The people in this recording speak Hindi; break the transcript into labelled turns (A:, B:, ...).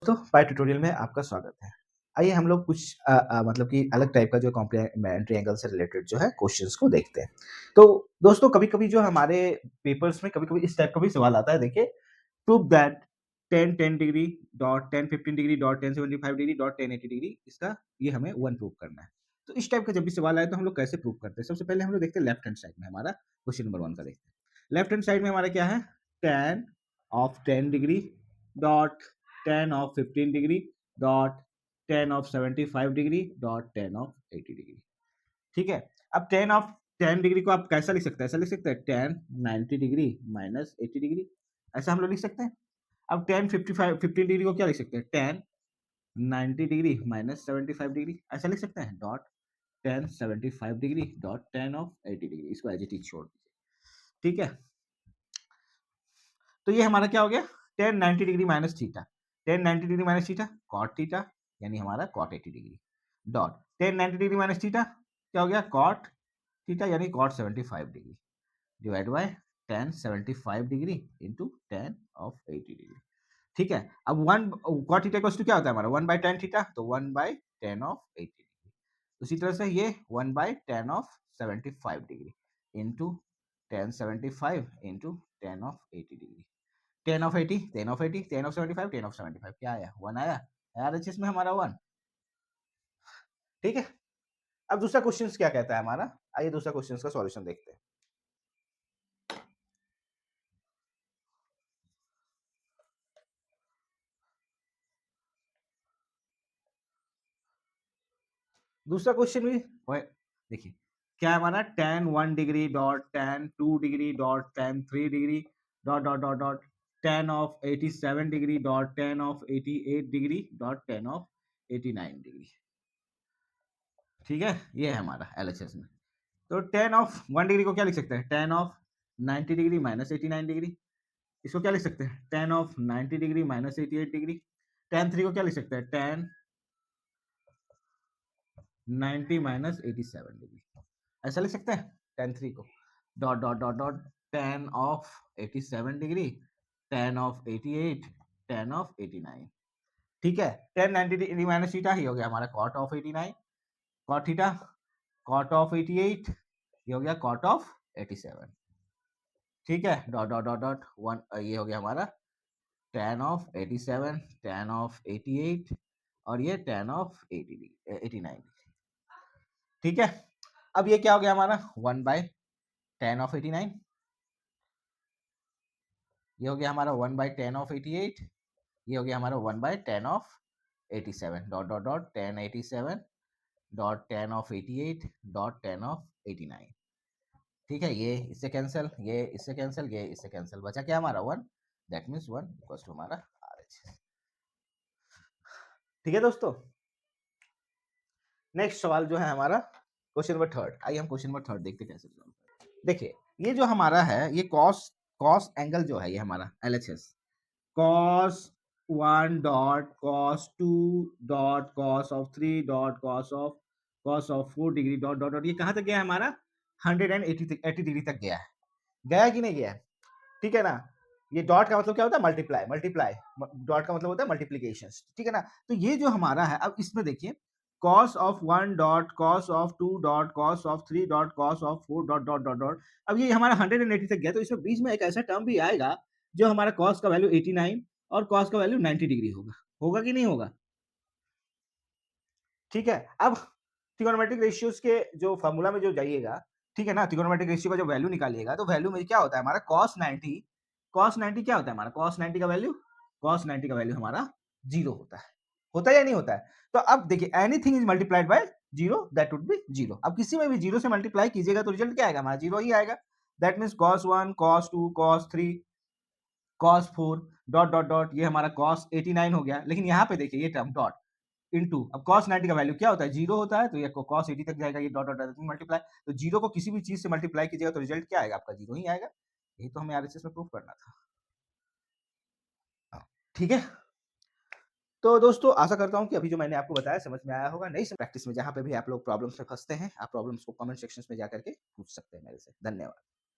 A: दोस्तों पाई ट्यूटोरियल में आपका स्वागत है। आइए हम लोग कुछ मतलब कि अलग टाइप का जो कॉम्प्लीमेंट्री एंगल से रिलेटेड जो है क्वेश्चंस को देखते हैं। तो दोस्तों कभी-कभी जो हमारे पेपर्स में कभी-कभी इस टाइप का भी सवाल आता है देखिए, prove that tan 10 degree dot tan 15 degree dot tan 75 degree dot tan 80 degree इसका ये हमें 1 प्रूव करना है। तो इस टाइप का जब भी सवाल आए तो हम लोग कैसे प्रूव करते हैं? सबसे पहले हम लोग देखते हैं लेफ्ट हैंड साइड में हमारा क्वेश्चन नंबर 1 का देखते हैं। लेफ्ट हैंड साइड में हमारा क्या है? tan of 10 degree dot tan of 15 degree dot tan of 75 degree dot tan of 80 degree. ठीक है? अब tan ऑफ 10 डिग्री को आप कैसा लिख सकते हैं? ऐसा लिख सकते हैं tan 90 डिग्री माइनस 80 डिग्री। ऐसा हम लोग लिख सकते हैं। अब tan 15 डिग्री को क्या लिख सकते हैं? tan 90 डिग्री माइनस 75 डिग्री ऐसा लिख सकते हैं। Dot tan 75 degree dot tan of 80 degree इसको एज इट इज छोड़ दीजिए। ठीक है? तो ये हमारा क्या हो गया? tan 90 degree minus theta. tan 90 degree minus theta cot theta यानी हमारा cot 80 degree dot tan 90 degree minus theta क्या हो गया? cot थीटा यानी cot 75 degree divide by tan 75 degree into tan of 80 degree. ठीक है? अब 1 cot थीटा इक्वल्स टू क्या होता है हमारा? 1 बाय tan थीटा तो 1 बाय tan ऑफ 80 डिग्री। उसी तरह से ये 1 by tan of 75 degree into tan 75 into tan of 80 degree. tan of 80 tan of 80 tan of 75 tan of 75 क्या आया? 1 आया। आरएचएस में हमारा 1। ठीक है? अब दूसरा क्वेश्चंस क्या कहता है हमारा? आइए दूसरा क्वेश्चंस का सॉल्यूशन देखते हैं। दूसरा क्वेश्चन भी देखिए क्या है हमारा? tan 1 degree dot tan 2 degree dot tan 3 degree dot dot dot dot tan of 87 degree dot tan of 88 degree dot tan of 89 degree. ठीक है? ये है हमारा एलएचएस में। तो tan ऑफ 1 डिग्री को क्या लिख सकते हैं? tan of 90 degree minus 89 degree. इसको क्या लिख सकते हैं? tan of 90 degree minus 88 degree. tan 3 को क्या लिख सकते हैं? tan 90 माइनस 87 डिग्री ऐसा लिख सकते हैं tan 3 co dot dot dot dot tan of 87 degree tan of 88 tan of 89। ठीक है? tan 90 डिग्री माइनस थीटा ही हो गया हमारा cot of 89 cot theta cot of 88 ये हो गया cot ऑफ 87। ठीक है? डॉट डॉट डॉट डॉट 1 ये हो गया हमारा tan ऑफ 87 tan ऑफ 88 और ये tan ऑफ 89। ठीक है? अब ये क्या हो गया हमारा? 1 बाय tan ऑफ 89 ये हो गया हमारा 1 बाय tan ऑफ 88 ये हो गया हमारा 1 by tan of 87 dot dot dot tan 87 dot tan of 88 dot tan of 89। ठीक है? ये इससे कैंसिल ये इससे कैंसिल ये इससे कैंसिल बचा क्या हमारा 1 दैट मींस 1 इक्वल्स टू हमारा आरएचएस। ठीक है दोस्तों? नेक्स्ट सवाल जो है हमारा क्वेश्चन नंबर 3। आइए हम क्वेश्चन नंबर 3 देखते कैसे सॉल्व करते हैं। देखिए ये जो हमारा है ये cos cos एंगल जो है ये हमारा LHS cos 1 dot cos 2 dot cos of 3 dot cos of 4 degree dot dot dot ये कहाँ तक गया है हमारा? 180 डिग्री तक गया है। गया कि नहीं गया? ठीक है ना? ये डॉट का मतलब क्या होता है? मल्टीप्लाई मल्टीप्लाई डॉट का मतलब होता है मल्टीप्लिकेशन। ठीक है ना? तो ये जो हमारा है अब इसमें देखिए cos of 1 dot cos of 2 dot cos of 3 dot cos of 4 dot dot dot dot अब ये हमारा 180 तक गया तो इसमें बीच में एक ऐसा टर्म भी आएगा जो हमारा cos का वैल्यू 89 और cos का वैल्यू 90 डिग्री होगा। होगा कि नहीं होगा? ठीक है? अब ट्रिगोनोमेट्रिक रेशियोज के जो फार्मूला में जो जाइएगा, ठीक है ना? ट्रिगोनोमेट्रिक रेशियो का जो वैल्यू निकालिएगा तो वैल्यू में क्या होता है हमारा cos 90 क्या होता है हमारा? cos 90 का वैल्यू हमारा 0 होता है। होता है या नहीं होता है? तो अब देखिए anything is multiplied by 0 that would be 0। अब किसी में भी 0 से मल्टीप्लाई कीजिएगा तो रिजल्ट क्या आएगा? हमारा 0 ही आएगा। That means cos 1 cos 2 cos 3 cos 4 dot dot dot ये हमारा cos 89 हो गया। लेकिन यहाँ पे देखिए ये टर्म डॉट इनटू अब cos 90 का वैल्यू क्या होता है? 0 होता है तो ये cos 80 तक जाएगा ये डॉट डॉट डॉट मल्टीप्लाई तो 0 को किसी भी चीज से मल्टीप्लाई कीजिएगा तो रिजल्ट क्या आएगा? आपका 0 ही आएगा। यही तो हमें आरएचएस में प्रूफ करना था। हाँ, ठीक है? तो दोस्तों आशा करता हूँ कि अभी जो मैंने आपको बताया समझ में आया होगा। नई प्रैक्टिस में जहाँ पे भी आप लोग प्रॉब्लम्स में फंसते हैं आप प्रॉब्लम्स को कमेंट सेक्शन में जाकर के पूछ सकते हैं मेरे से। धन्यवाद।